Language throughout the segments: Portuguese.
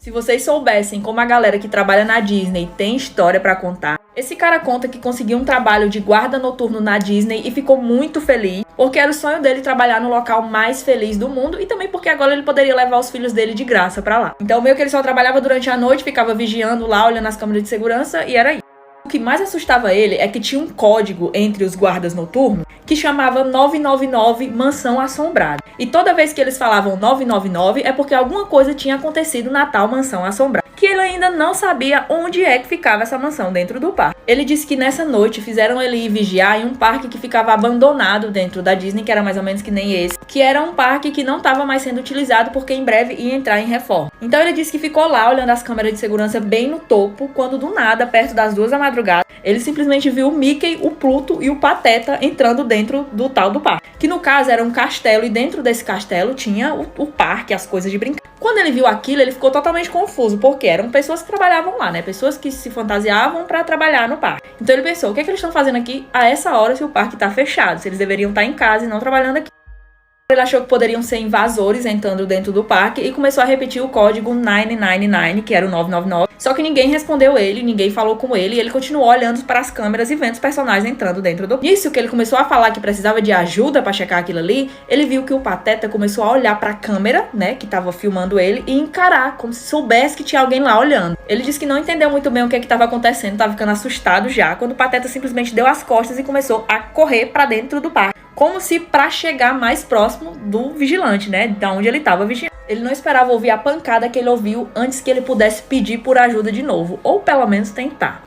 Se vocês soubessem como a galera que trabalha na Disney tem história pra contar. Esse cara conta que conseguiu um trabalho de guarda noturno na Disney e ficou muito feliz, porque era o sonho dele trabalhar no local mais feliz do mundo e também porque agora ele poderia levar os filhos dele de graça pra lá. Então meio que ele só trabalhava durante a noite, ficava vigiando lá, olhando as câmeras de segurança e era isso. O que mais assustava ele é que tinha um código entre os guardas noturnos que chamava 999 Mansão Assombrada. E toda vez que eles falavam 999 é porque alguma coisa tinha acontecido na tal Mansão Assombrada, que ele ainda não sabia onde é que ficava essa mansão dentro do parque. Ele disse que nessa noite fizeram ele ir vigiar em um parque que ficava abandonado dentro da Disney, que era mais ou menos que nem esse, que era um parque que não estava mais sendo utilizado porque em breve ia entrar em reforma. Então ele disse que ficou lá olhando as câmeras de segurança bem no topo, quando do nada, perto das 2 da madrugada, ele simplesmente viu o Mickey, o Pluto e o Pateta entrando dentro do tal do parque. Que no caso era um castelo e dentro desse castelo tinha o parque, as coisas de brincar. Quando ele viu aquilo, ele ficou totalmente confuso, porque eram pessoas que trabalhavam lá, né? Pessoas que se fantasiavam pra trabalhar no parque. Então ele pensou, o que é que eles estão fazendo aqui a essa hora se o parque tá fechado? Se eles deveriam estar em casa e não trabalhando aqui. Ele achou que poderiam ser invasores entrando dentro do parque e começou a repetir o código 999, que era o 999. Só que ninguém respondeu ele, ninguém falou com ele e ele continuou olhando para as câmeras e vendo os personagens entrando dentro do... Nisso que ele começou a falar que precisava de ajuda para checar aquilo ali, ele viu que o Pateta começou a olhar para a câmera, né, que tava filmando ele e encarar, como se soubesse que tinha alguém lá olhando. Ele disse que não entendeu muito bem o que estava acontecendo, tava ficando assustado já, quando o Pateta simplesmente deu as costas e começou a correr para dentro do parque. Como se para chegar mais próximo do vigilante, né? Da onde ele estava vigiando. Ele não esperava ouvir a pancada que ele ouviu antes que ele pudesse pedir por ajuda de novo. Ou pelo menos tentar.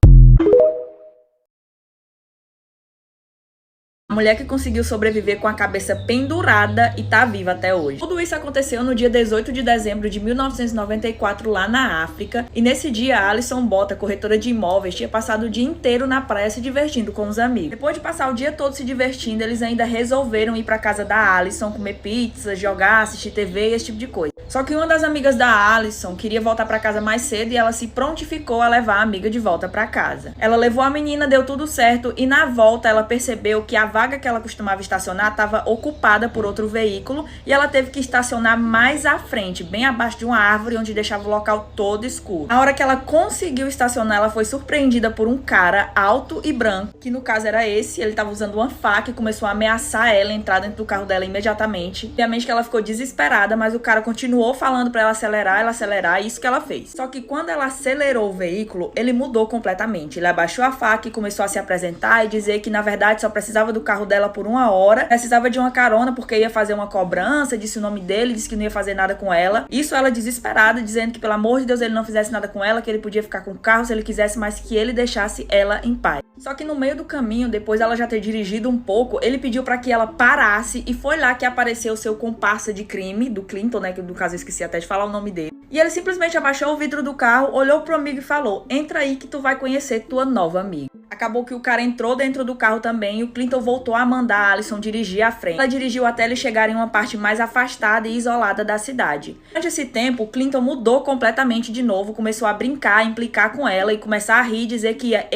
A mulher que conseguiu sobreviver com a cabeça pendurada e tá viva até hoje. Tudo isso aconteceu no dia 18 de dezembro de 1994 lá na África. E nesse dia a Alison Bota, corretora de imóveis, tinha passado o dia inteiro na praia se divertindo com os amigos. Depois de passar o dia todo se divertindo, eles ainda resolveram ir pra casa da Alison, comer pizza, jogar, assistir TV e esse tipo de coisa. Só que uma das amigas da Alison queria voltar pra casa mais cedo e ela se prontificou a levar a amiga de volta pra casa. Ela levou a menina, deu tudo certo e na volta ela percebeu que a vaga que ela costumava estacionar estava ocupada por outro veículo e ela teve que estacionar mais à frente, bem abaixo de uma árvore onde deixava o local todo escuro. Na hora que ela conseguiu estacionar, ela foi surpreendida por um cara alto e branco, que no caso era esse, ele estava usando uma faca e começou a ameaçar ela, entrar dentro do carro dela imediatamente. Obviamente que ela ficou desesperada, mas o cara continuou falando para ela acelerar, e isso que ela fez. Só que quando ela acelerou o veículo, ele mudou completamente. Ele abaixou a faca e começou a se apresentar e dizer que na verdade só precisava do carro dela por 1 hora, precisava de uma carona porque ia fazer uma cobrança, disse o nome dele, disse que não ia fazer nada com ela. Isso ela desesperada, dizendo que pelo amor de Deus ele não fizesse nada com ela, que ele podia ficar com o carro se ele quisesse, mas que ele deixasse ela em paz. Só que no meio do caminho, depois dela já ter dirigido um pouco, ele pediu para que ela parasse e foi lá que apareceu o seu comparsa de crime, do Clinton, né, que no caso eu esqueci até de falar o nome dele. E ele simplesmente abaixou o vidro do carro, olhou pro amigo e falou: entra aí que tu vai conhecer tua nova amiga. Acabou que o cara entrou dentro do carro também e o Clinton voltou a mandar a Alison dirigir à frente. Ela dirigiu até eles chegarem em uma parte mais afastada e isolada da cidade. Durante esse tempo, o Clinton mudou completamente de novo, começou a brincar, implicar com ela e começar a rir e dizer que ia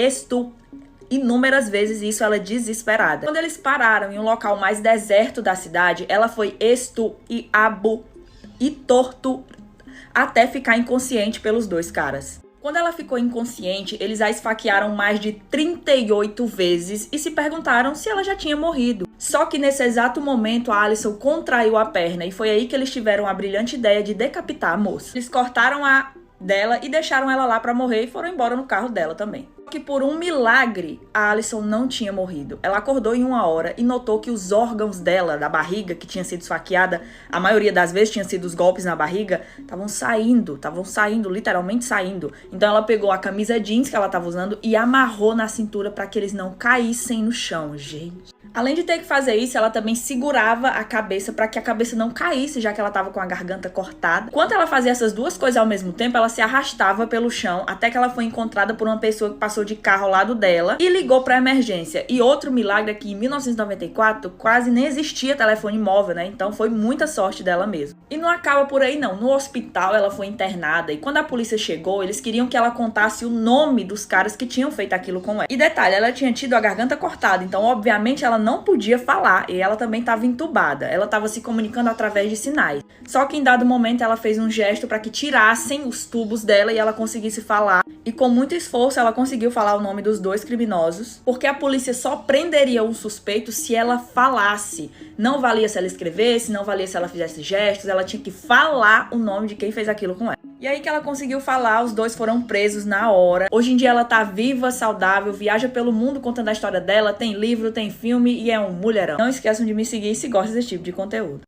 inúmeras vezes, isso ela desesperada. Quando eles pararam em um local mais deserto da cidade, ela foi e torto até ficar inconsciente pelos dois caras. Quando ela ficou inconsciente, eles a esfaquearam mais de 38 vezes e se perguntaram se ela já tinha morrido. Só que nesse exato momento, a Alison contraiu a perna e foi aí que eles tiveram a brilhante ideia de decapitar a moça. Eles cortaram a dela e deixaram ela lá pra morrer e foram embora no carro dela também. Só que por um milagre, a Alison não tinha morrido. Ela acordou em 1 hora e notou que os órgãos dela, da barriga, que tinha sido esfaqueada, a maioria das vezes tinha sido os golpes na barriga, estavam saindo, literalmente saindo. Então ela pegou a camisa jeans que ela estava usando e amarrou na cintura para que eles não caíssem no chão, gente. Além de ter que fazer isso, ela também segurava a cabeça para que a cabeça não caísse, já que ela estava com a garganta cortada. Enquanto ela fazia essas duas coisas ao mesmo tempo, ela se arrastava pelo chão até que ela foi encontrada por uma pessoa que passou de carro ao lado dela e ligou para emergência. E outro milagre é que em 1994 quase nem existia telefone móvel, né? Então foi muita sorte dela mesmo. E não acaba por aí não. No hospital ela foi internada e quando a polícia chegou, eles queriam que ela contasse o nome dos caras que tinham feito aquilo com ela. E detalhe, ela tinha tido a garganta cortada, então obviamente ela ela não podia falar e ela também estava entubada. Ela estava se comunicando através de sinais. Só que em dado momento ela fez um gesto para que tirassem os tubos dela e ela conseguisse falar. E com muito esforço ela conseguiu falar o nome dos 2 criminosos, porque a polícia só prenderia um suspeito se ela falasse. Não valia se ela escrevesse, não valia se ela fizesse gestos, ela tinha que falar o nome de quem fez aquilo com ela. E aí que ela conseguiu falar, os 2 foram presos na hora. Hoje em dia ela tá viva, saudável, viaja pelo mundo contando a história dela, tem livro, tem filme e é um mulherão. Não esqueçam de me seguir se gostam desse tipo de conteúdo.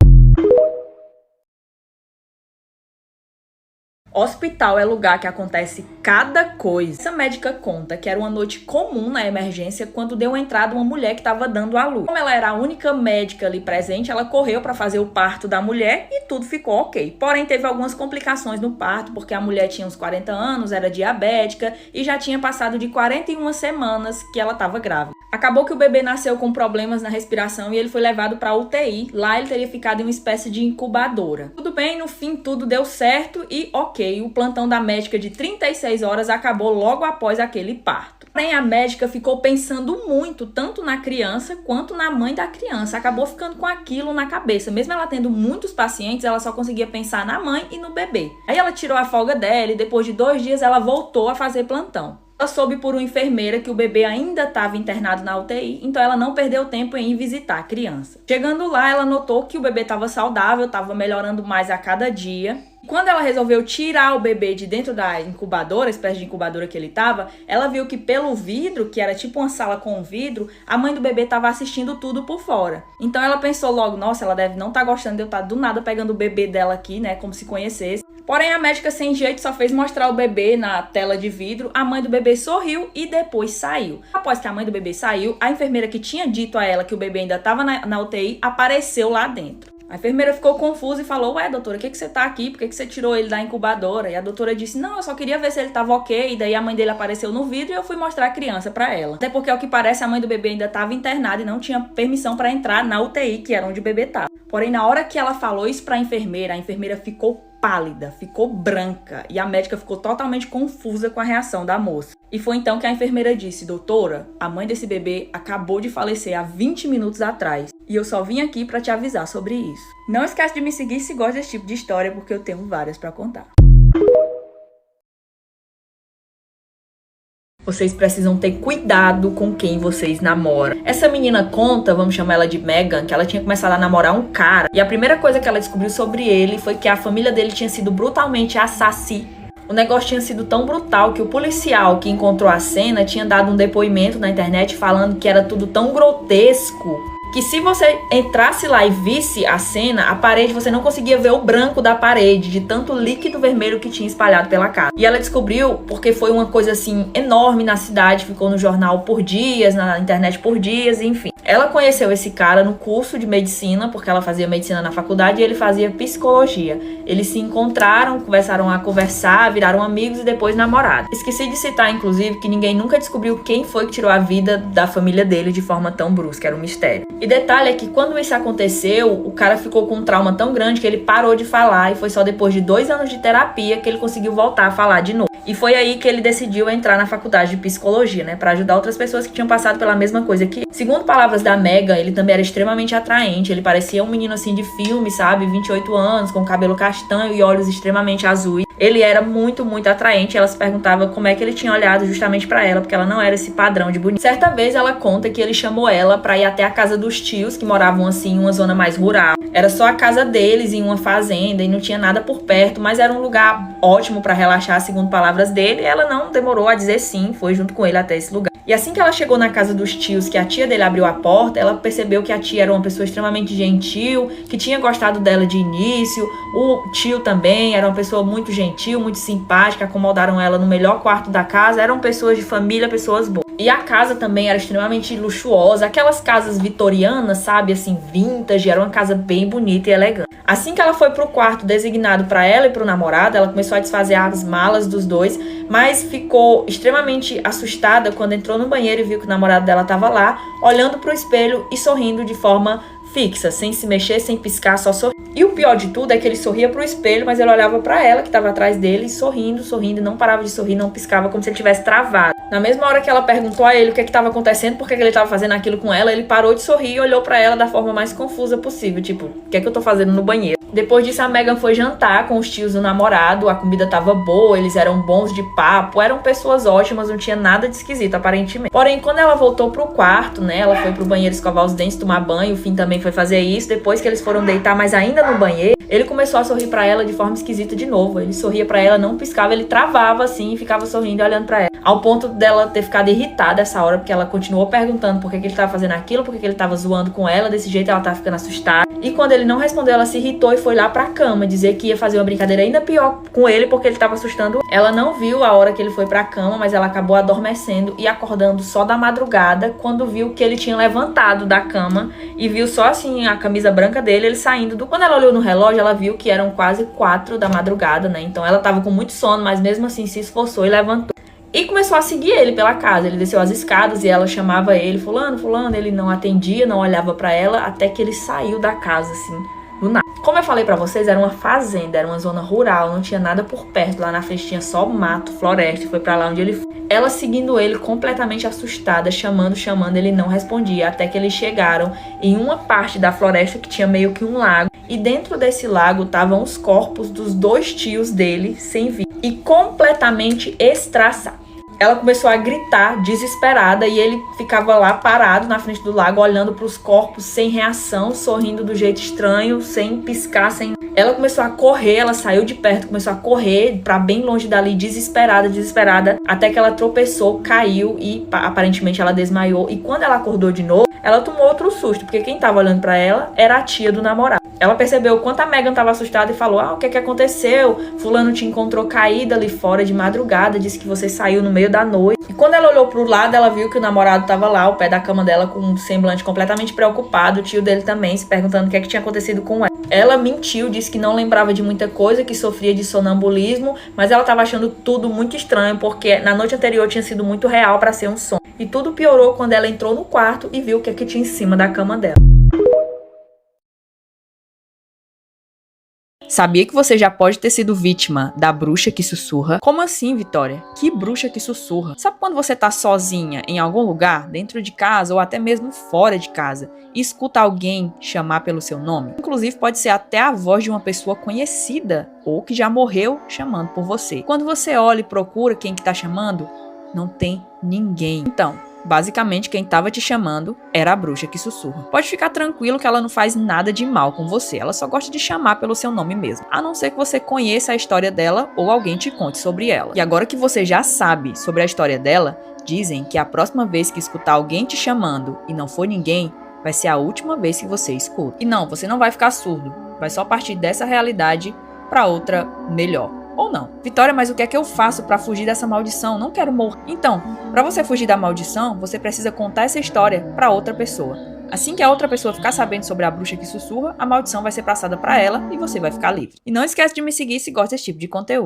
Hospital é lugar que acontece cada coisa. Essa médica conta que era uma noite comum na emergência quando deu entrada uma mulher que estava dando à luz. Como ela era a única médica ali presente, ela correu para fazer o parto da mulher e tudo ficou ok. Porém, teve algumas complicações no parto, porque a mulher tinha uns 40 anos, era diabética e já tinha passado de 41 semanas que ela estava grávida. Acabou que o bebê nasceu com problemas na respiração e ele foi levado para UTI. Lá ele teria ficado em uma espécie de incubadora. Tudo bem, no fim tudo deu certo e ok. O plantão da médica de 36 horas acabou logo após aquele parto. Porém, a médica ficou pensando muito, tanto na criança quanto na mãe da criança. Acabou ficando com aquilo na cabeça. Mesmo ela tendo muitos pacientes, ela só conseguia pensar na mãe e no bebê. Aí ela tirou a folga dela e depois de 2 dias ela voltou a fazer plantão. Ela soube por uma enfermeira que o bebê ainda estava internado na UTI, então ela não perdeu tempo em ir visitar a criança. Chegando lá, ela notou que o bebê estava saudável, estava melhorando mais a cada dia. Quando ela resolveu tirar o bebê de dentro da incubadora, a espécie de incubadora que ele estava, ela viu que pelo vidro, que era tipo uma sala com vidro, a mãe do bebê estava assistindo tudo por fora. Então ela pensou logo, nossa, ela deve não estar gostando de eu estar do nada pegando o bebê dela aqui, né, como se conhecesse. Porém, a médica sem jeito só fez mostrar o bebê na tela de vidro, a mãe do bebê sorriu e depois saiu. Após que a mãe do bebê saiu, a enfermeira que tinha dito a ela que o bebê ainda estava na UTI apareceu lá dentro. A enfermeira ficou confusa e falou, ué, doutora, por que você tá aqui? Por que você tirou ele da incubadora? E a doutora disse, não, eu só queria ver se ele tava ok. E daí a mãe dele apareceu no vidro e eu fui mostrar a criança pra ela. Até porque, ao que parece, a mãe do bebê ainda tava internada e não tinha permissão pra entrar na UTI, que era onde o bebê tava. Porém, na hora que ela falou isso pra enfermeira, a enfermeira ficou pálida, ficou branca e a médica ficou totalmente confusa com a reação da moça. E foi então que a enfermeira disse, doutora, a mãe desse bebê acabou de falecer há 20 minutos atrás e eu só vim aqui pra te avisar sobre isso. Não esquece de me seguir se gosta desse tipo de história porque eu tenho várias pra contar. Vocês precisam ter cuidado com quem vocês namoram. Essa menina conta, vamos chamar ela de Megan, que ela tinha começado a namorar um cara. E a primeira coisa que ela descobriu sobre ele foi que a família dele tinha sido brutalmente assassinada. O negócio tinha sido tão brutal que o policial que encontrou a cena tinha dado um depoimento na internet falando que era tudo tão grotesco que se você entrasse lá e visse a cena, a parede, você não conseguia ver o branco da parede, de tanto líquido vermelho que tinha espalhado pela casa. E ela descobriu porque foi uma coisa assim enorme na cidade, ficou no jornal por dias, na internet por dias, enfim. Ela conheceu esse cara no curso de medicina, porque ela fazia medicina na faculdade e ele fazia psicologia. Eles se encontraram, começaram a conversar, viraram amigos e depois namorados. Esqueci de citar, inclusive, que ninguém nunca descobriu quem foi que tirou a vida da família dele de forma tão brusca, era um mistério. E detalhe é que quando isso aconteceu, o cara ficou com um trauma tão grande que ele parou de falar e foi só depois de 2 anos de terapia que ele conseguiu voltar a falar de novo. E foi aí que ele decidiu entrar na faculdade de psicologia, né, pra ajudar outras pessoas que tinham passado pela mesma coisa que ele. Segundo palavras da Megan, ele também era extremamente atraente, ele parecia um menino assim de filme, sabe, 28 anos, com cabelo castanho e olhos extremamente azuis. Ele era muito, muito atraente. Ela se perguntava como é que ele tinha olhado justamente pra ela, porque ela não era esse padrão de bonita. Certa vez ela conta que ele chamou ela pra ir até a casa dos tios, que moravam assim em uma zona mais rural. Era só a casa deles em uma fazenda e não tinha nada por perto, mas era um lugar ótimo pra relaxar, segundo palavras dele. E ela não demorou a dizer sim, foi junto com ele até esse lugar. E assim que ela chegou na casa dos tios, que a tia dele abriu a porta, ela percebeu que a tia era uma pessoa extremamente gentil, que tinha gostado dela de início. O tio também era uma pessoa muito gentil, muito simpática, acomodaram ela no melhor quarto da casa. Eram pessoas de família, pessoas boas. E a casa também era extremamente luxuosa, aquelas casas vitorianas, sabe, assim, vintage, era uma casa bem bonita e elegante. Assim que ela foi pro quarto designado para ela e pro namorado, ela começou a desfazer as malas dos dois, mas ficou extremamente assustada quando entrou no banheiro e viu que o namorado dela estava lá, olhando pro espelho e sorrindo de forma fixa, sem se mexer, sem piscar, só sorria. E o pior de tudo é que ele sorria pro espelho, mas ele olhava pra ela, que tava atrás dele, sorrindo, sorrindo, não parava de sorrir, não piscava, como se ele tivesse travado. Na mesma hora que ela perguntou a ele o que estava acontecendo, por que ele estava fazendo aquilo com ela, ele parou de sorrir e olhou pra ela da forma mais confusa possível, tipo, o que é que eu tô fazendo no banheiro? Depois disso, a Megan foi jantar com os tios do namorado, a comida tava boa, eles eram bons de papo, eram pessoas ótimas, não tinha nada de esquisito, aparentemente. Porém, quando ela voltou pro quarto, né, ela foi pro banheiro escovar os dentes, tomar banho, o Finn também foi fazer isso, depois que eles foram deitar, mas ainda no banheiro, ele começou a sorrir pra ela de forma esquisita de novo. Ele sorria pra ela, não piscava, ele travava assim e ficava sorrindo e olhando pra ela. Ao ponto dela ter ficado irritada essa hora, porque ela continuou perguntando por que ele tava fazendo aquilo, por que ele tava zoando com ela, desse jeito ela tava ficando assustada. E quando ele não respondeu, ela se irritou e foi lá pra cama dizer que ia fazer uma brincadeira ainda pior com ele, porque ele tava assustando. Ela não viu a hora que ele foi pra cama, mas ela acabou adormecendo e acordando só da madrugada, quando viu que ele tinha levantado da cama e viu só assim a camisa branca dele, ele saindo do... Quando ela olhou no relógio, ela viu que eram quase 4 da madrugada, né? Então ela tava com muito sono, mas mesmo assim se esforçou e levantou. E começou a seguir ele pela casa. Ele desceu as escadas e ela chamava ele, fulano, fulano. Ele não atendia, não olhava pra ela, até que ele saiu da casa, assim, do nada. Como eu falei pra vocês, era uma fazenda, era uma zona rural, não tinha nada por perto. Lá na frente tinha só mato, floresta, foi pra lá onde ele foi. Ela seguindo ele, completamente assustada, chamando, ele não respondia. Até que eles chegaram em uma parte da floresta que tinha meio que um lago. E dentro desse lago estavam os corpos dos 2 tios dele, sem vida. E completamente estraçados. Ela começou a gritar, desesperada, e ele ficava lá parado na frente do lago, olhando para os corpos sem reação, sorrindo do jeito estranho, sem piscar, sem... Ela começou a correr, ela saiu de perto, começou a correr para bem longe dali, desesperada, até que ela tropeçou, caiu e aparentemente ela desmaiou. E quando ela acordou de novo, ela tomou outro susto, porque quem tava olhando para ela era a tia do namorado. Ela percebeu o quanto a Megan estava assustada e falou: o que é que aconteceu? Fulano te encontrou caída ali fora de madrugada, disse que você saiu no meio da noite. E quando ela olhou pro lado, ela viu que o namorado estava lá, ao pé da cama dela, com um semblante completamente preocupado, o tio dele também, se perguntando o que é que tinha acontecido com ela. Ela mentiu, disse que não lembrava de muita coisa, que sofria de sonambulismo, mas ela estava achando tudo muito estranho, porque na noite anterior tinha sido muito real para ser um sonho. E tudo piorou quando ela entrou no quarto e viu o que é que tinha em cima da cama dela. Sabia que você já pode ter sido vítima da bruxa que sussurra? Como assim, Vitória? Que bruxa que sussurra? Sabe quando você tá sozinha em algum lugar, dentro de casa ou até mesmo fora de casa, e escuta alguém chamar pelo seu nome? Inclusive pode ser até a voz de uma pessoa conhecida ou que já morreu chamando por você. Quando você olha e procura quem que tá chamando, não tem ninguém. Então, basicamente, quem tava te chamando era a bruxa que sussurra. Pode ficar tranquilo que ela não faz nada de mal com você. Ela só gosta de chamar pelo seu nome mesmo. A não ser que você conheça a história dela ou alguém te conte sobre ela. E agora que você já sabe sobre a história dela, dizem que a próxima vez que escutar alguém te chamando e não for ninguém, vai ser a última vez que você escuta. E não, você não vai ficar surdo. Vai só partir dessa realidade para outra melhor. Ou não. Vitória, mas o que é que eu faço pra fugir dessa maldição? Não quero morrer. Então, pra você fugir da maldição, você precisa contar essa história pra outra pessoa. Assim que a outra pessoa ficar sabendo sobre a bruxa que sussurra, a maldição vai ser passada pra ela e você vai ficar livre. E não esquece de me seguir se gosta desse tipo de conteúdo.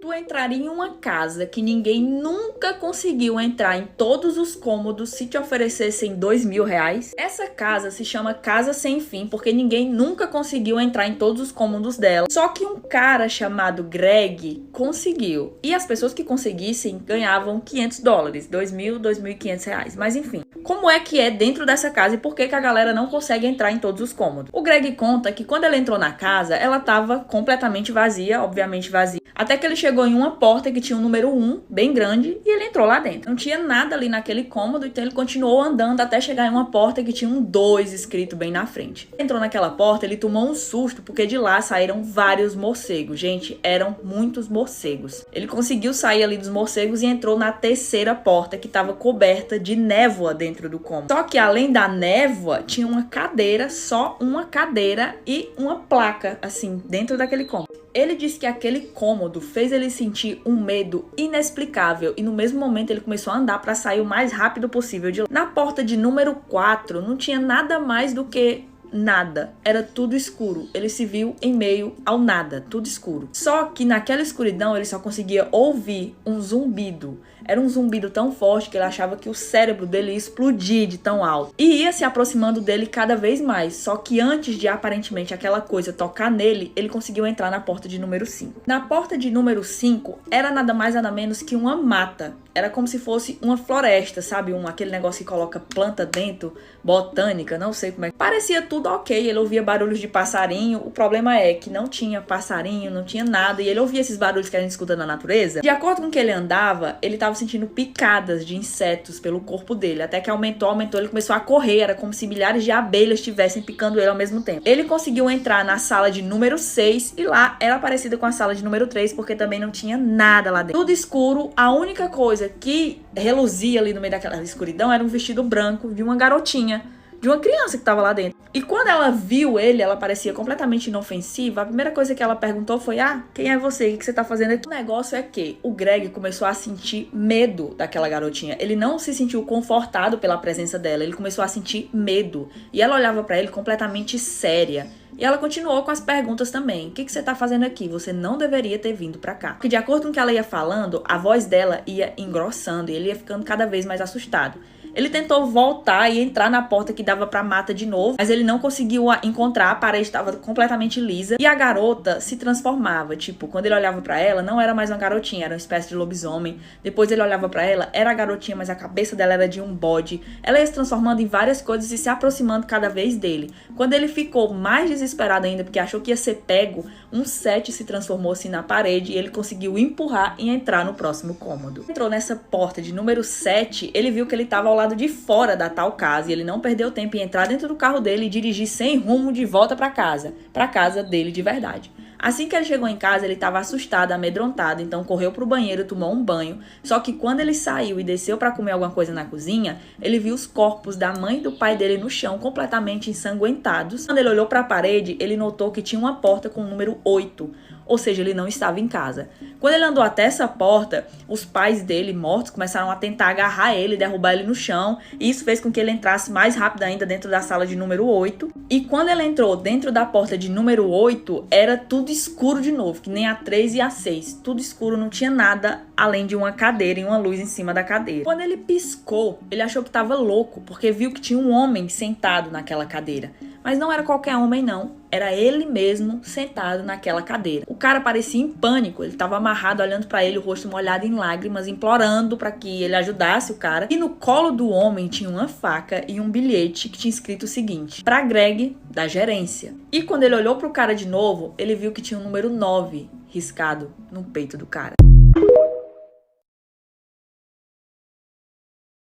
Tu entraria em uma casa que ninguém nunca conseguiu entrar em todos os cômodos se te oferecessem R$2.000? Essa casa se chama Casa Sem Fim porque ninguém nunca conseguiu entrar em todos os cômodos dela. Só que um cara chamado Greg conseguiu. E as pessoas que conseguissem ganhavam $500, R$2.000, R$2.500. Mas enfim, como é que é dentro dessa casa e por que a galera não consegue entrar em todos os cômodos? O Greg conta que quando ele entrou na casa, ela estava completamente vazia, obviamente vazia. Até que ele chegou em uma porta que tinha um número 1, bem grande, e ele entrou lá dentro. Não tinha nada ali naquele cômodo, então ele continuou andando até chegar em uma porta que tinha um 2 escrito bem na frente. Entrou naquela porta, ele tomou um susto, porque de lá saíram vários morcegos. Gente, eram muitos morcegos. Ele conseguiu sair ali dos morcegos e entrou na terceira porta, que estava coberta de névoa dentro do cômodo. Só que além da névoa, tinha uma cadeira, só uma cadeira e uma placa, assim, dentro daquele cômodo. Ele disse que aquele cômodo fez ele sentir um medo inexplicável e no mesmo momento ele começou a andar para sair o mais rápido possível de lá. Na porta de número 4 não tinha nada mais do que nada, era tudo escuro. Ele se viu em meio ao nada, tudo escuro. Só que naquela escuridão ele só conseguia ouvir um zumbido Era um zumbido tão forte que ele achava que o cérebro dele ia explodir de tão alto. E ia se aproximando dele cada vez mais. Só que antes de aparentemente aquela coisa tocar nele, ele conseguiu entrar na porta de número 5. Na porta de número 5 era nada mais nada menos que uma mata. Era como se fosse uma floresta, sabe? Aquele negócio que coloca planta dentro, botânica, não sei como é. Parecia tudo ok, ele ouvia barulhos de passarinho. O problema é que não tinha passarinho, não tinha nada. E ele ouvia esses barulhos que a gente escuta na natureza. De acordo com que ele andava, ele estava sentindo picadas de insetos pelo corpo dele. Até que aumentou, ele começou a correr. Era como se milhares de abelhas estivessem picando ele ao mesmo tempo. Ele conseguiu entrar na sala de número 6 e lá era parecida com a sala de número 3, porque também não tinha nada lá dentro. Tudo escuro, a única coisa que reluzia ali no meio daquela escuridão era um vestido branco de uma garotinha, de uma criança que tava lá dentro. E quando ela viu ele, ela parecia completamente inofensiva. A primeira coisa que ela perguntou foi: quem é você? O que você tá fazendo aqui? O negócio é que o Greg começou a sentir medo daquela garotinha. Ele não se sentiu confortado pela presença dela, ele começou a sentir medo. E ela olhava pra ele completamente séria. E ela continuou com as perguntas também. O que você tá fazendo aqui? Você não deveria ter vindo pra cá. Porque de acordo com o que ela ia falando, a voz dela ia engrossando e ele ia ficando cada vez mais assustado. Ele tentou voltar e entrar na porta que dava pra mata de novo, mas ele não conseguiu encontrar, a parede estava completamente lisa e a garota se transformava. Tipo, quando ele olhava pra ela, não era mais uma garotinha, era uma espécie de lobisomem. Depois ele olhava pra ela, era a garotinha, mas a cabeça dela era de um bode. Ela ia se transformando em várias coisas e se aproximando cada vez dele. Quando ele ficou mais desesperado ainda, porque achou que ia ser pego, um 7 se transformou assim na parede e ele conseguiu empurrar e entrar no próximo cômodo. Entrou nessa porta de número 7, ele viu que ele estava ao lado de fora da tal casa e ele não perdeu tempo em entrar dentro do carro dele e dirigir sem rumo de volta para casa dele de verdade. Assim que ele chegou em casa, ele estava assustado, amedrontado, então correu pro banheiro, tomou um banho. Só que quando ele saiu e desceu para comer alguma coisa na cozinha, ele viu os corpos da mãe e do pai dele no chão, completamente ensanguentados. Quando ele olhou para a parede, ele notou que tinha uma porta com o número 8. Ou seja, ele não estava em casa. Quando ele andou até essa porta, os pais dele, mortos, começaram a tentar agarrar ele, derrubar ele no chão. E isso fez com que ele entrasse mais rápido ainda dentro da sala de número 8. E quando ele entrou dentro da porta de número 8, era tudo escuro de novo, que nem a 3 e a 6. Tudo escuro, não tinha nada além de uma cadeira e uma luz em cima da cadeira. Quando ele piscou, ele achou que estava louco, porque viu que tinha um homem sentado naquela cadeira. Mas não era qualquer homem, não. Era ele mesmo sentado naquela cadeira. O cara parecia em pânico. Ele estava amarrado, olhando para ele, o rosto molhado em lágrimas, implorando para que ele ajudasse o cara. E no colo do homem tinha uma faca e um bilhete que tinha escrito o seguinte: para Greg, da gerência. E quando ele olhou pro cara de novo, ele viu que tinha o número 9 riscado no peito do cara.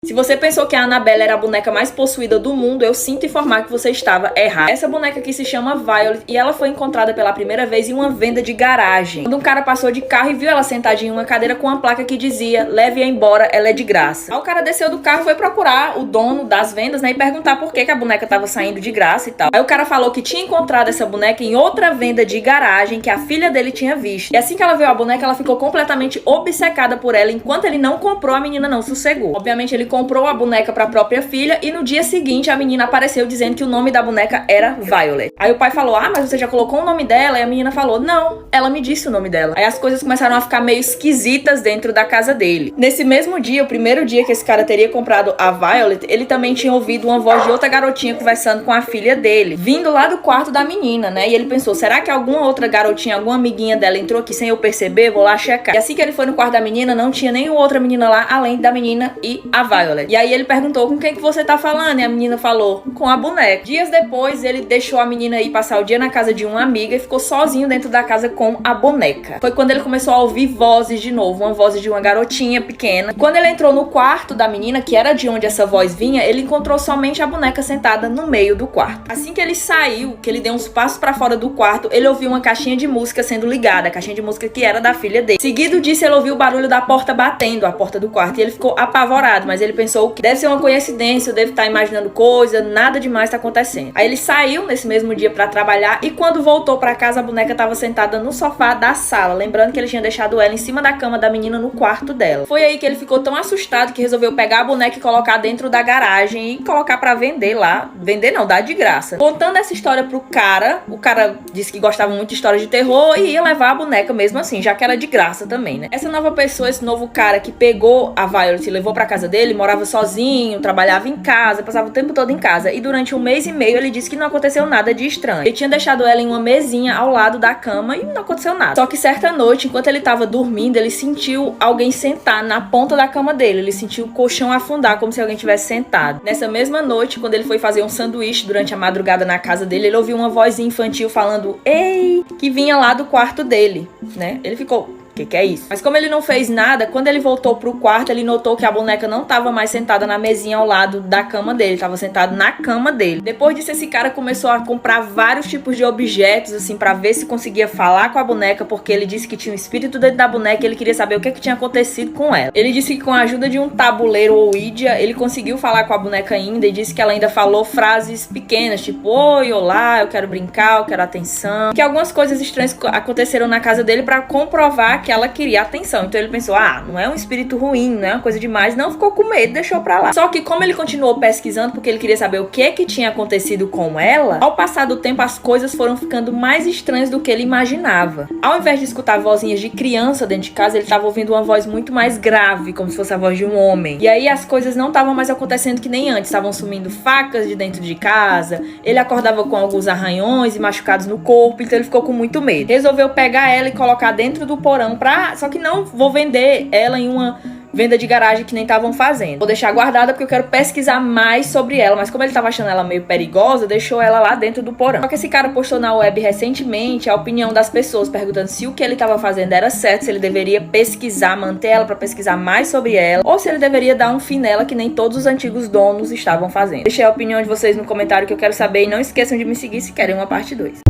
Se você pensou que a Annabelle era a boneca mais possuída do mundo, eu sinto informar que você estava errado. Essa boneca aqui se chama Violet e ela foi encontrada pela primeira vez em uma venda de garagem. Quando um cara passou de carro e viu ela sentadinha em uma cadeira com uma placa que dizia: leve-a embora, ela é de graça. Aí o cara desceu do carro e foi procurar o dono das vendas, né, e perguntar por que a boneca tava saindo de graça e tal. Aí o cara falou que tinha encontrado essa boneca em outra venda de garagem que a filha dele tinha visto. E assim que ela viu a boneca, ela ficou completamente obcecada por ela. Enquanto ele não comprou, a menina não sossegou. Obviamente ele comprou a boneca para a própria filha e no dia seguinte a menina apareceu dizendo que o nome da boneca era Violet. Aí o pai falou: mas você já colocou o nome dela? E a menina falou: não, ela me disse o nome dela. Aí as coisas começaram a ficar meio esquisitas dentro da casa dele. Nesse mesmo dia, o primeiro dia que esse cara teria comprado a Violet, ele também tinha ouvido uma voz de outra garotinha conversando com a filha dele, vindo lá do quarto da menina, né? E ele pensou: será que alguma outra garotinha, alguma amiguinha dela entrou aqui sem eu perceber? Vou lá checar. E assim que ele foi no quarto da menina, não tinha nenhuma outra menina lá além da menina e a Violet. E aí ele perguntou: com quem que você tá falando? E a menina falou: com a boneca. Dias depois, ele deixou a menina ir passar o dia na casa de uma amiga e ficou sozinho dentro da casa com a boneca. Foi quando ele começou a ouvir vozes de novo, uma voz de uma garotinha pequena. Quando ele entrou no quarto da menina, que era de onde essa voz vinha, ele encontrou somente a boneca sentada no meio do quarto. Assim que ele saiu, que ele deu uns passos pra fora do quarto, ele ouviu uma caixinha de música sendo ligada, a caixinha de música que era da filha dele. Seguido disso, ele ouviu o barulho da porta batendo, a porta do quarto, e ele ficou apavorado, mas ele ele pensou que deve ser uma coincidência, eu devo estar imaginando coisa, nada demais tá acontecendo. Aí ele saiu nesse mesmo dia pra trabalhar e quando voltou pra casa, a boneca tava sentada no sofá da sala, lembrando que ele tinha deixado ela em cima da cama da menina no quarto dela. Foi aí que ele ficou tão assustado que resolveu pegar a boneca e colocar dentro da garagem e colocar pra vender lá. Vender não, dar de graça. Contando essa história pro cara, o cara disse que gostava muito de história de terror e ia levar a boneca mesmo assim, já que era de graça também, né? Essa nova pessoa, esse novo cara que pegou a Violet e levou pra casa dele, morava sozinho, trabalhava em casa, passava o tempo todo em casa. E durante 1 mês e meio ele disse que não aconteceu nada de estranho. Ele tinha deixado ela em uma mesinha ao lado da cama e não aconteceu nada. Só que certa noite, enquanto ele tava dormindo, ele sentiu alguém sentar na ponta da cama dele. Ele sentiu o colchão afundar, como se alguém tivesse sentado. Nessa mesma noite, quando ele foi fazer um sanduíche durante a madrugada na casa dele, ele ouviu uma vozinha infantil falando "Ei!", que vinha lá do quarto dele, né? Ele ficou... Que é isso? Mas como ele não fez nada, quando ele voltou pro quarto, ele notou que a boneca não tava mais sentada na mesinha ao lado da cama dele, tava sentado na cama dele. Depois disso, esse cara começou a comprar vários tipos de objetos, assim, pra ver se conseguia falar com a boneca, porque ele disse que tinha um espírito dentro da boneca e ele queria saber o que tinha acontecido com ela. Ele disse que com a ajuda de um tabuleiro ou Ouija, ele conseguiu falar com a boneca ainda e disse que ela ainda falou frases pequenas, tipo, oi, olá, eu quero brincar, eu quero atenção. Que algumas coisas estranhas aconteceram na casa dele pra comprovar que ela queria atenção. Então ele pensou, não é um espírito ruim, não é uma coisa demais. Não ficou com medo, deixou pra lá. Só que como ele continuou pesquisando, porque ele queria saber o que tinha acontecido com ela, ao passar do tempo as coisas foram ficando mais estranhas do que ele imaginava. Ao invés de escutar vozinhas de criança dentro de casa, ele tava ouvindo uma voz muito mais grave, como se fosse a voz de um homem. E aí as coisas não estavam mais acontecendo que nem antes. Estavam sumindo facas de dentro de casa. Ele acordava com alguns arranhões e machucados no corpo, então ele ficou com muito medo. Resolveu pegar ela e colocar dentro do porão só que não vou vender ela em uma venda de garagem que nem estavam fazendo. Vou deixar guardada porque eu quero pesquisar mais sobre ela. Mas como ele tava achando ela meio perigosa, deixou ela lá dentro do porão. Só que esse cara postou na web recentemente a opinião das pessoas, perguntando se o que ele tava fazendo era certo, se ele deveria pesquisar, manter ela pra pesquisar mais sobre ela, ou se ele deveria dar um fim nela que nem todos os antigos donos estavam fazendo. Deixei a opinião de vocês no comentário que eu quero saber e não esqueçam de me seguir se querem uma parte 2.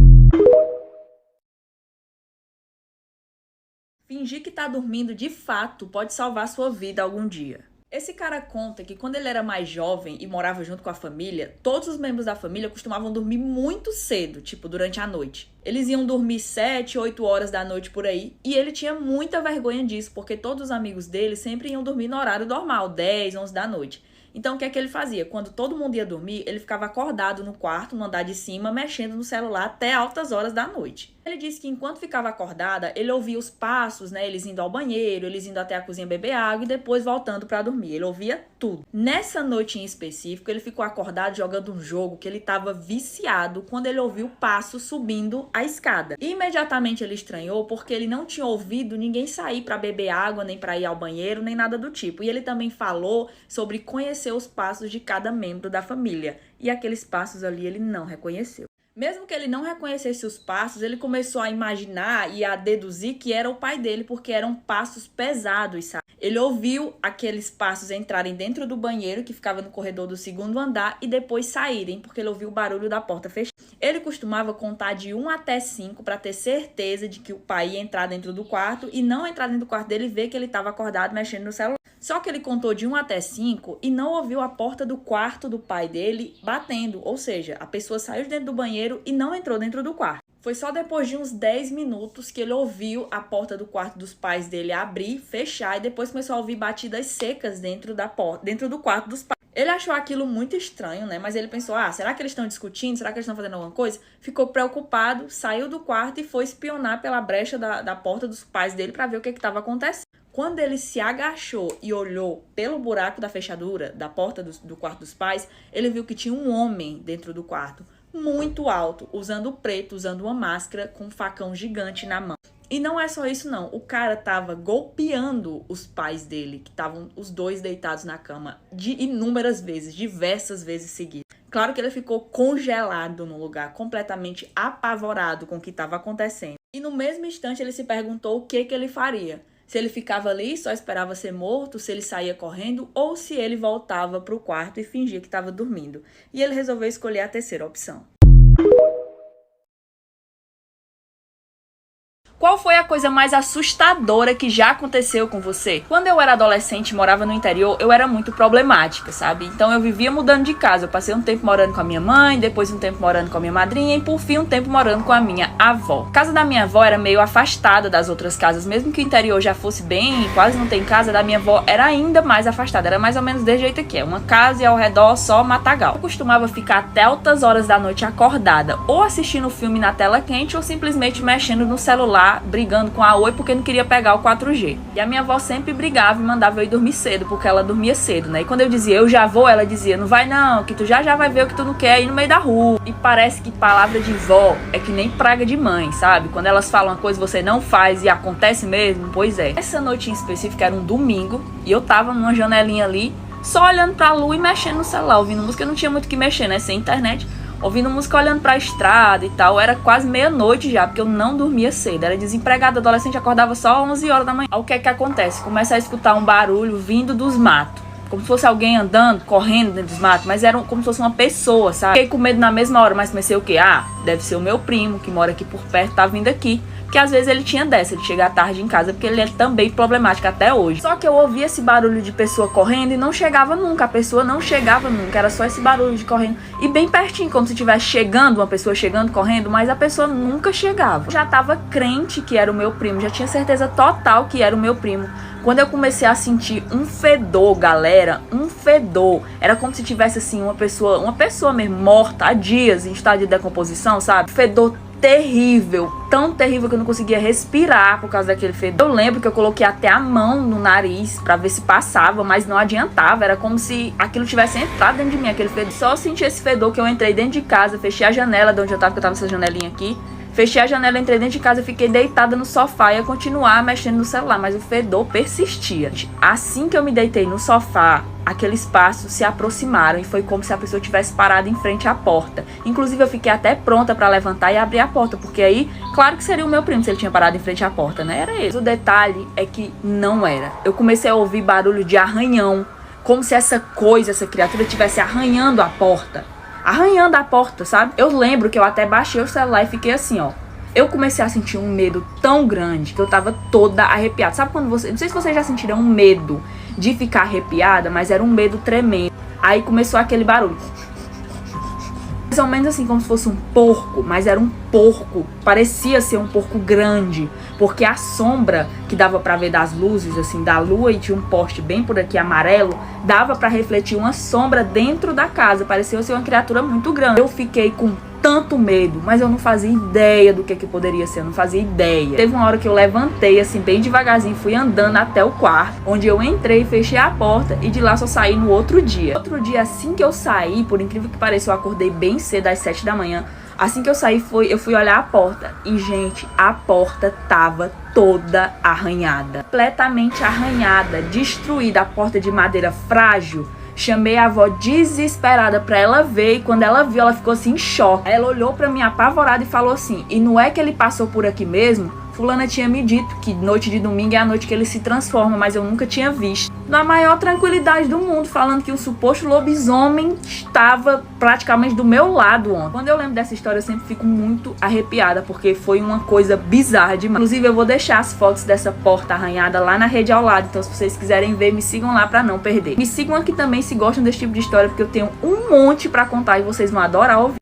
Fingir que tá dormindo de fato pode salvar sua vida algum dia. Esse cara conta que quando ele era mais jovem e morava junto com a família, todos os membros da família costumavam dormir muito cedo, tipo durante a noite. Eles iam dormir 7, 8 horas da noite por aí, e ele tinha muita vergonha disso, porque todos os amigos dele sempre iam dormir no horário normal, 10, 11 da noite. Então, o que é que ele fazia? Quando todo mundo ia dormir, ele ficava acordado no quarto, no andar de cima, mexendo no celular até altas horas da noite. Ele disse que enquanto ficava acordada, ele ouvia os passos, né? Eles indo ao banheiro, eles indo até a cozinha beber água e depois voltando pra dormir. Ele ouvia tudo. Nessa noite em específico, ele ficou acordado jogando um jogo que ele tava viciado quando ele ouviu passo subindo a escada. E imediatamente ele estranhou porque ele não tinha ouvido ninguém sair pra beber água, nem pra ir ao banheiro, nem nada do tipo. E ele também falou sobre conhecer os passos de cada membro da família. E aqueles passos ali ele não reconheceu. Mesmo que ele não reconhecesse os passos, ele começou a imaginar e a deduzir que era o pai dele, porque eram passos pesados, sabe? Ele ouviu aqueles passos entrarem dentro do banheiro, que ficava no corredor do 2º andar, e depois saírem, porque ele ouviu o barulho da porta fechada. Ele costumava contar de 1 até 5 para ter certeza de que o pai ia entrar dentro do quarto e não entrar dentro do quarto dele e ver que ele estava acordado mexendo no celular. Só que ele contou de 1 até 5 e não ouviu a porta do quarto do pai dele batendo. Ou seja, a pessoa saiu de dentro do banheiro e não entrou dentro do quarto. Foi só depois de uns 10 minutos que ele ouviu a porta do quarto dos pais dele abrir, fechar e depois começou a ouvir batidas secas dentro da porta, dentro do quarto dos pais. Ele achou aquilo muito estranho, né? Mas ele pensou, será que eles estão discutindo? Será que eles estão fazendo alguma coisa? Ficou preocupado, saiu do quarto e foi espionar pela brecha da porta dos pais dele para ver o que estava acontecendo. Quando ele se agachou e olhou pelo buraco da fechadura da porta do quarto dos pais, ele viu que tinha um homem dentro do quarto, muito alto, usando preto, usando uma máscara, com um facão gigante na mão. E não é só isso não, o cara tava golpeando os pais dele, que estavam os dois deitados na cama, de inúmeras vezes, diversas vezes seguidas. Claro que ele ficou congelado no lugar, completamente apavorado com o que estava acontecendo. E no mesmo instante ele se perguntou o que ele faria. Se ele ficava ali, só esperava ser morto, se ele saía correndo, ou se ele voltava para o quarto e fingia que estava dormindo. E ele resolveu escolher a terceira opção. Qual foi a coisa mais assustadora que já aconteceu com você? Quando eu era adolescente e morava no interior, eu era muito problemática, sabe? Então eu vivia mudando de casa. Eu passei um tempo morando com a minha mãe, depois um tempo morando com a minha madrinha e por fim um tempo morando com a minha avó. A casa da minha avó era meio afastada das outras casas, mesmo que o interior já fosse bem, quase não tem casa, da minha avó era ainda mais afastada. Era mais ou menos desse jeito aqui, é uma casa e ao redor só matagal. Eu costumava ficar até altas horas da noite acordada, ou assistindo filme na tela quente ou simplesmente mexendo no celular, brigando com a Oi porque não queria pegar o 4G. E a minha avó sempre brigava e mandava eu ir dormir cedo, porque ela dormia cedo, né? E quando eu dizia, eu já vou, ela dizia, não vai não, que tu já vai ver o que tu não quer ir no meio da rua. E parece que palavra de vó é que nem praga de mãe, sabe? Quando elas falam uma coisa você não faz e acontece mesmo, pois é. Essa noite em específico era um domingo e eu tava numa janelinha ali, só olhando pra lua e mexendo no celular, ouvindo música. Eu não tinha muito o que mexer, né? Sem internet. Ouvindo música, olhando pra estrada e tal. Era quase meia-noite já, porque eu não dormia cedo. Era desempregada, adolescente, acordava só 11 horas da manhã. Aí o que é que acontece? Começa a escutar um barulho vindo dos matos. Como se fosse alguém andando, correndo dentro dos matos. Mas era como se fosse uma pessoa, sabe? Fiquei com medo na mesma hora, mas pensei o quê? Ah, deve ser o meu primo, que mora aqui por perto, tá vindo aqui. Porque às vezes ele tinha dessa, ele chega tarde em casa, porque ele é também problemático até hoje. Só que eu ouvia esse barulho de pessoa correndo e não chegava nunca, a pessoa não chegava nunca, era só esse barulho de correndo. E bem pertinho, como se estivesse chegando, uma pessoa chegando, correndo, mas a pessoa nunca chegava. Eu já tava crente que era o meu primo, já tinha certeza total que era o meu primo. Quando eu comecei a sentir um fedor, galera, um fedor, era como se tivesse assim uma pessoa mesmo morta há dias em estado de decomposição, sabe? Fedor terrível, tão terrível que eu não conseguia respirar por causa daquele fedor. Eu lembro que eu coloquei até a mão no nariz pra ver se passava, mas não adiantava, era como se aquilo tivesse entrado dentro de mim, aquele fedor. Só senti esse fedor que eu entrei dentro de casa, fechei a janela de onde eu tava, porque eu tava nessa janelinha aqui. Fechei a janela, entrei dentro de casa, fiquei deitada no sofá e ia continuar mexendo no celular, mas o fedor persistia. Assim que eu me deitei no sofá, aqueles passos se aproximaram e foi como se a pessoa tivesse parado em frente à porta. Inclusive eu fiquei até pronta pra levantar e abrir a porta, porque aí, claro que seria o meu primo se ele tinha parado em frente à porta, né? Era ele. O detalhe é que não era. Eu comecei a ouvir barulho de arranhão, como se essa criatura estivesse arranhando a porta. Arranhando a porta, sabe? Eu lembro que eu até baixei o celular e fiquei assim, ó. Eu comecei a sentir um medo tão grande que eu tava toda arrepiada. Sabe quando você... Não sei se vocês já sentiram um medo de ficar arrepiada, mas era um medo tremendo. Aí começou aquele barulho. Mais ou menos assim, como se fosse um porco, mas era um porco. Parecia ser um porco grande, porque a sombra que dava pra ver das luzes, assim, da lua, e tinha um poste bem por aqui amarelo, dava pra refletir uma sombra dentro da casa. Parecia ser uma criatura muito grande. Eu fiquei com tanto medo, mas eu não fazia ideia do que poderia ser, eu não fazia ideia. Teve uma hora que eu levantei, assim, bem devagarzinho, fui andando até o quarto, onde eu entrei, fechei a porta e de lá só saí no outro dia. Outro dia, assim que eu saí, por incrível que pareça, eu acordei bem cedo, às 7 da manhã. Assim que eu saí, eu fui olhar a porta e, gente, a porta tava toda arranhada. Completamente arranhada, destruída, a porta de madeira frágil. Chamei a avó desesperada pra ela ver, e quando ela viu, ela ficou assim em choque. Ela olhou pra mim apavorada e falou assim, e não é que ele passou por aqui mesmo? Fulana tinha me dito que noite de domingo é a noite que ele se transforma, mas eu nunca tinha visto. Na maior tranquilidade do mundo, falando que um suposto lobisomem estava praticamente do meu lado ontem. Quando eu lembro dessa história, eu sempre fico muito arrepiada, porque foi uma coisa bizarra demais. Inclusive, eu vou deixar as fotos dessa porta arranhada lá na rede ao lado, então se vocês quiserem ver, me sigam lá pra não perder. Me sigam aqui também se gostam desse tipo de história, porque eu tenho um monte pra contar e vocês vão adorar ouvir.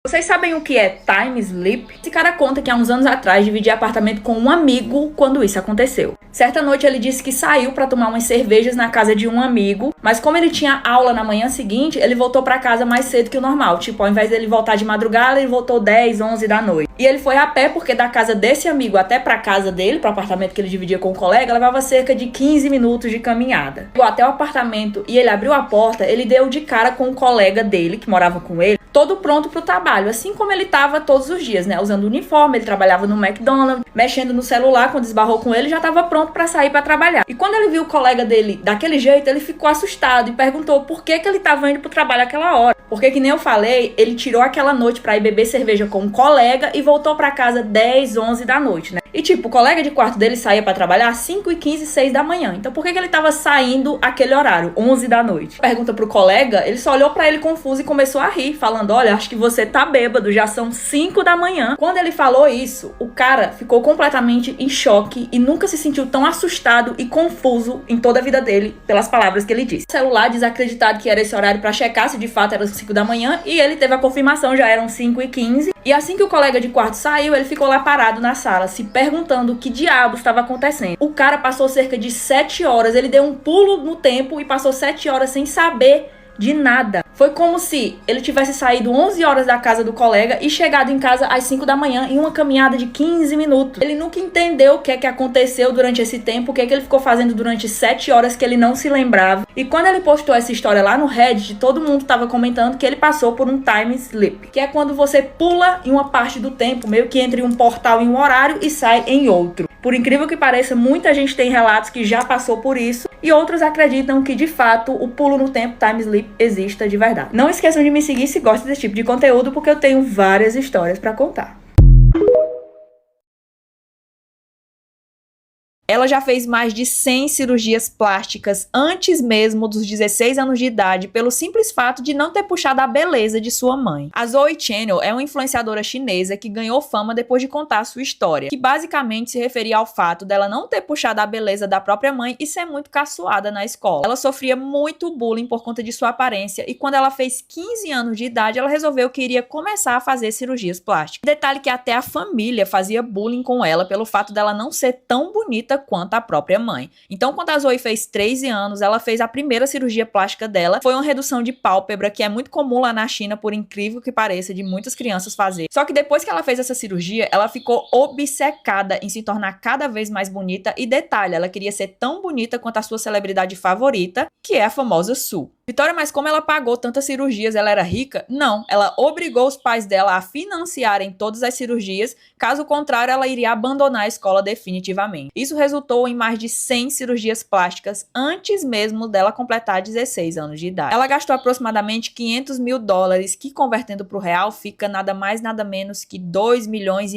Vocês sabem o que é time sleep? Esse cara conta que há uns anos atrás dividia apartamento com um amigo quando isso aconteceu. Certa noite ele disse que saiu para tomar umas cervejas na casa de um amigo, mas como ele tinha aula na manhã seguinte, ele voltou para casa mais cedo que o normal. Tipo, ao invés dele voltar de madrugada, ele voltou 10, 11 da noite. E ele foi a pé porque da casa desse amigo até pra casa dele, pro apartamento que ele dividia com o colega, levava cerca de 15 minutos de caminhada. Chegou até o apartamento e ele abriu a porta, ele deu de cara com o colega dele, que morava com ele, todo pronto pro trabalho, assim como ele tava todos os dias, né? Usando uniforme, ele trabalhava no McDonald's, mexendo no celular, quando esbarrou com ele, já tava pronto pra sair pra trabalhar. E quando ele viu o colega dele daquele jeito, ele ficou assustado e perguntou por que ele tava indo pro trabalho aquela hora. Porque, que nem eu falei, ele tirou aquela noite pra ir beber cerveja com um colega e voltou pra casa 10, 11 da noite, né? E tipo, o colega de quarto dele saía pra trabalhar às 5h15, 6 da manhã. Então por que ele tava saindo aquele horário, 11 da noite? Pergunta pro colega, ele só olhou pra ele confuso e começou a rir, falando: olha, acho que você tá bêbado, já são 5 da manhã. Quando ele falou isso, o cara ficou completamente em choque e nunca se sentiu tão assustado e confuso em toda a vida dele pelas palavras que ele disse. O celular desacreditado que era esse horário pra checar se de fato era 5 da manhã, e ele teve a confirmação, já eram 5h15. E assim que o colega de quarto saiu, ele ficou lá parado na sala, se perguntando o que diabos estava acontecendo. O cara passou cerca de 7 horas, ele deu um pulo no tempo e passou 7 horas sem saber de nada. Foi como se ele tivesse saído 11 horas da casa do colega e chegado em casa às 5 da manhã em uma caminhada de 15 minutos. Ele nunca entendeu o que é que aconteceu durante esse tempo, o que é que ele ficou fazendo durante 7 horas que ele não se lembrava. E quando ele postou essa história lá no Reddit, todo mundo tava comentando que ele passou por um time sleep, que é quando você pula em uma parte do tempo, meio que entre um portal em um horário e sai em outro. Por incrível que pareça, muita gente tem relatos que já passou por isso, e outros acreditam que, de fato, o pulo no tempo, time sleep, exista de verdade. Não esqueçam de me seguir se gostam desse tipo de conteúdo, porque eu tenho várias histórias pra contar. Ela já fez mais de 100 cirurgias plásticas antes mesmo dos 16 anos de idade, pelo simples fato de não ter puxado a beleza de sua mãe. A Zoe Channel é uma influenciadora chinesa que ganhou fama depois de contar sua história, que basicamente se referia ao fato dela não ter puxado a beleza da própria mãe e ser muito caçoada na escola. Ela sofria muito bullying por conta de sua aparência, e quando ela fez 15 anos de idade, ela resolveu que iria começar a fazer cirurgias plásticas. Detalhe que até a família fazia bullying com ela pelo fato dela não ser tão bonita quanto a própria mãe. Então, quando a Zoe fez 13 anos, ela fez a primeira cirurgia plástica dela. Foi uma redução de pálpebra, que é muito comum lá na China, por incrível que pareça, de muitas crianças fazer. Só que depois que ela fez essa cirurgia, ela ficou obcecada em se tornar cada vez mais bonita. E detalhe, ela queria ser tão bonita quanto a sua celebridade favorita, que é a famosa Sue. Vitória, mas como ela pagou tantas cirurgias, ela era rica? Não, ela obrigou os pais dela a financiarem todas as cirurgias, caso contrário ela iria abandonar a escola definitivamente. Isso resultou em mais de 100 cirurgias plásticas antes mesmo dela completar 16 anos de idade. Ela gastou aproximadamente $500 mil, que convertendo para o real fica nada mais nada menos que 2,5 milhões,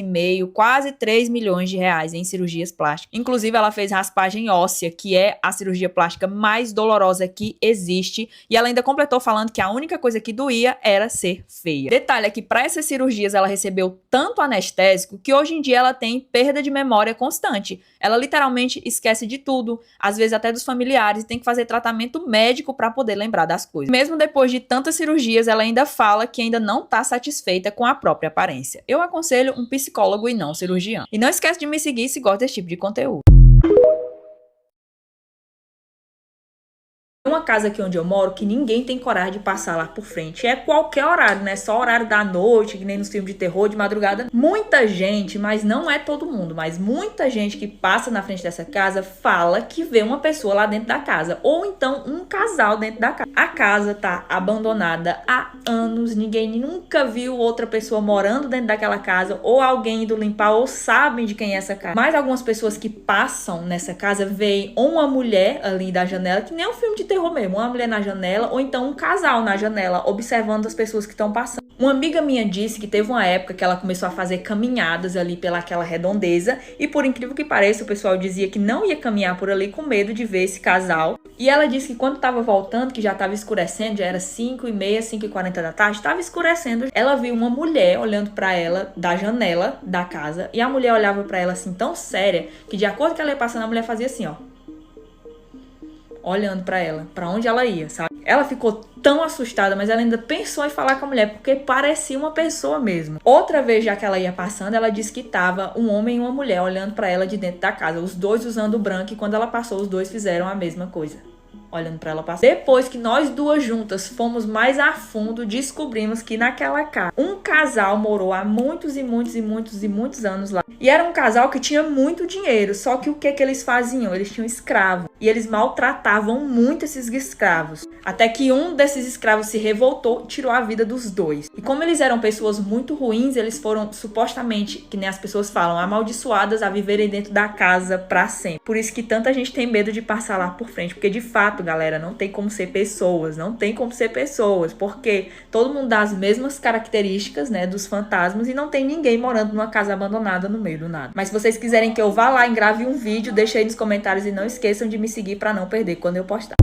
quase 3 milhões de reais em cirurgias plásticas. Inclusive ela fez raspagem óssea, que é a cirurgia plástica mais dolorosa que existe. E ela ainda completou falando que a única coisa que doía era ser feia. Detalhe é que para essas cirurgias ela recebeu tanto anestésico que hoje em dia ela tem perda de memória constante. Ela literalmente esquece de tudo, às vezes até dos familiares, e tem que fazer tratamento médico para poder lembrar das coisas. Mesmo depois de tantas cirurgias, ela ainda fala que ainda não está satisfeita com a própria aparência. Eu aconselho um psicólogo e não cirurgião. E não esquece de me seguir se gosta desse tipo de conteúdo. Uma casa aqui onde eu moro que ninguém tem coragem de passar lá por frente. É qualquer horário, né? Só horário da noite, que nem nos filmes de terror, de madrugada. Muita gente, mas não é todo mundo, mas muita gente que passa na frente dessa casa fala que vê uma pessoa lá dentro da casa. Ou então um casal dentro da casa. A casa tá abandonada há anos. Ninguém nunca viu outra pessoa morando dentro daquela casa, ou alguém indo limpar, ou sabem de quem é essa casa. Mas algumas pessoas que passam nessa casa veem ou uma mulher ali da janela, que nem um filme de terror mesmo, uma mulher na janela, ou então um casal na janela, observando as pessoas que estão passando. Uma amiga minha disse que teve uma época que ela começou a fazer caminhadas ali pelaquela redondeza, e por incrível que pareça, o pessoal dizia que não ia caminhar por ali com medo de ver esse casal. E ela disse que quando estava voltando, que já estava escurecendo, já era 5h30, 5h40 da tarde, estava escurecendo, ela viu uma mulher olhando para ela da janela da casa, e a mulher olhava para ela assim tão séria, que de acordo com ela ia passando, a mulher fazia assim, ó, olhando pra ela, pra onde ela ia, sabe? Ela ficou tão assustada, mas ela ainda pensou em falar com a mulher, porque parecia uma pessoa mesmo. Outra vez, já que ela ia passando, ela disse que tava um homem e uma mulher olhando pra ela de dentro da casa, os dois usando branco, e quando ela passou, os dois fizeram a mesma coisa, olhando pra ela passar. Depois que nós duas juntas fomos mais a fundo, descobrimos que naquela casa um casal morou há muitos anos lá. E era um casal que tinha muito dinheiro, só que o que eles faziam? Eles tinham escravo, e eles maltratavam muito esses escravos. Até que um desses escravos se revoltou e tirou a vida dos dois. E como eles eram pessoas muito ruins, eles foram supostamente, que nem as pessoas falam, amaldiçoadas a viverem dentro da casa pra sempre. Por isso que tanta gente tem medo de passar lá por frente, porque de fato quarto, galera, não tem como ser pessoas, não tem como ser pessoas, porque todo mundo dá as mesmas características, né, dos fantasmas e não tem ninguém morando numa casa abandonada no meio do nada. Mas se vocês quiserem que eu vá lá e grave um vídeo, deixa aí nos comentários e não esqueçam de me seguir pra não perder quando eu postar.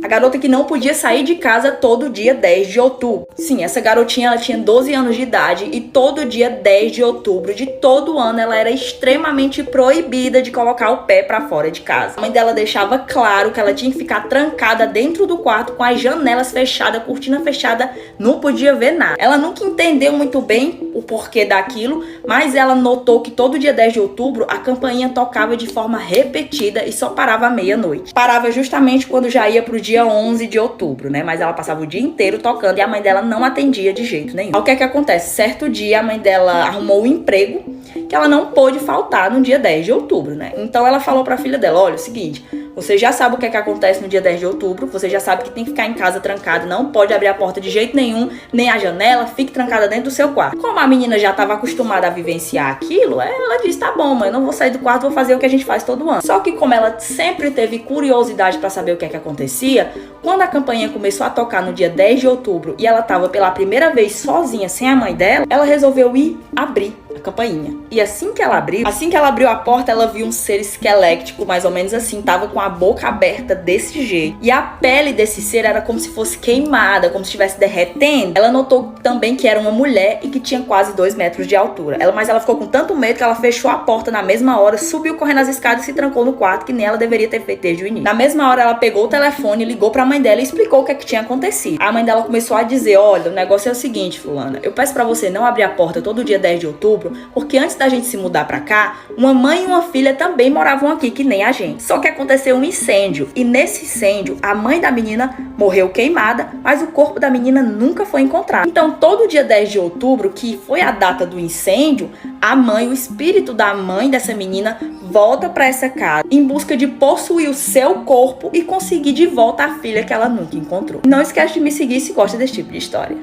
A garota que não podia sair de casa todo dia 10 de outubro. Sim, essa garotinha ela tinha 12 anos de idade e todo dia 10 de outubro de todo ano ela era extremamente proibida de colocar o pé pra fora de casa. A mãe dela deixava claro que ela tinha que ficar trancada dentro do quarto com as janelas fechadas, cortina fechada, não podia ver nada. Ela nunca entendeu muito bem o porquê daquilo, mas ela notou que todo dia 10 de outubro a campainha tocava de forma repetida e só parava à meia-noite. Parava justamente quando já ia pro dia 11 de outubro, né? Mas ela passava o dia inteiro tocando e a mãe dela não atendia de jeito nenhum. O que é que acontece? Certo dia a mãe dela arrumou um emprego que ela não pôde faltar no dia 10 de outubro, né? Então ela falou pra filha dela, olha, é o seguinte, você já sabe o que é que acontece no dia 10 de outubro, você já sabe que tem que ficar em casa trancada, não pode abrir a porta de jeito nenhum, nem a janela, fique trancada dentro do seu quarto. Como a menina já estava acostumada a vivenciar aquilo, ela disse, tá bom, mãe, não vou sair do quarto, vou fazer o que a gente faz todo ano. Só que como ela sempre teve curiosidade pra saber o que é que acontecia, quando a campainha começou a tocar no dia 10 de outubro e ela tava pela primeira vez sozinha, sem a mãe dela, ela resolveu ir abrir a campainha. E assim que ela abriu a porta, ela viu um ser esquelético, mais ou menos assim, tava com a boca aberta desse jeito. E a pele desse ser era como se fosse queimada, como se estivesse derretendo. Ela notou também que era uma mulher e que tinha quase 2 metros de altura. Mas ela ficou com tanto medo que ela fechou a porta na mesma hora, subiu correndo as escadas e se trancou no quarto, que nem ela deveria ter feito desde o início. Na mesma hora, ela pegou o telefone, ligou pra mãe dela e explicou o que é que tinha acontecido. A mãe dela começou a dizer, olha, o negócio é o seguinte, fulana, eu peço pra você não abrir a porta todo dia 10 de outubro, porque antes da gente se mudar pra cá, uma mãe e uma filha também moravam aqui, que nem a gente. Só que aconteceu um incêndio, e nesse incêndio, a mãe da menina morreu queimada, mas o corpo da menina nunca foi encontrado. Então, todo dia 10 de outubro, que foi a data do incêndio, a mãe, o espírito da mãe dessa menina, volta pra essa casa em busca de possuir o seu corpo e conseguir de volta a filha que ela nunca encontrou. Não esquece de me seguir se gosta desse tipo de história.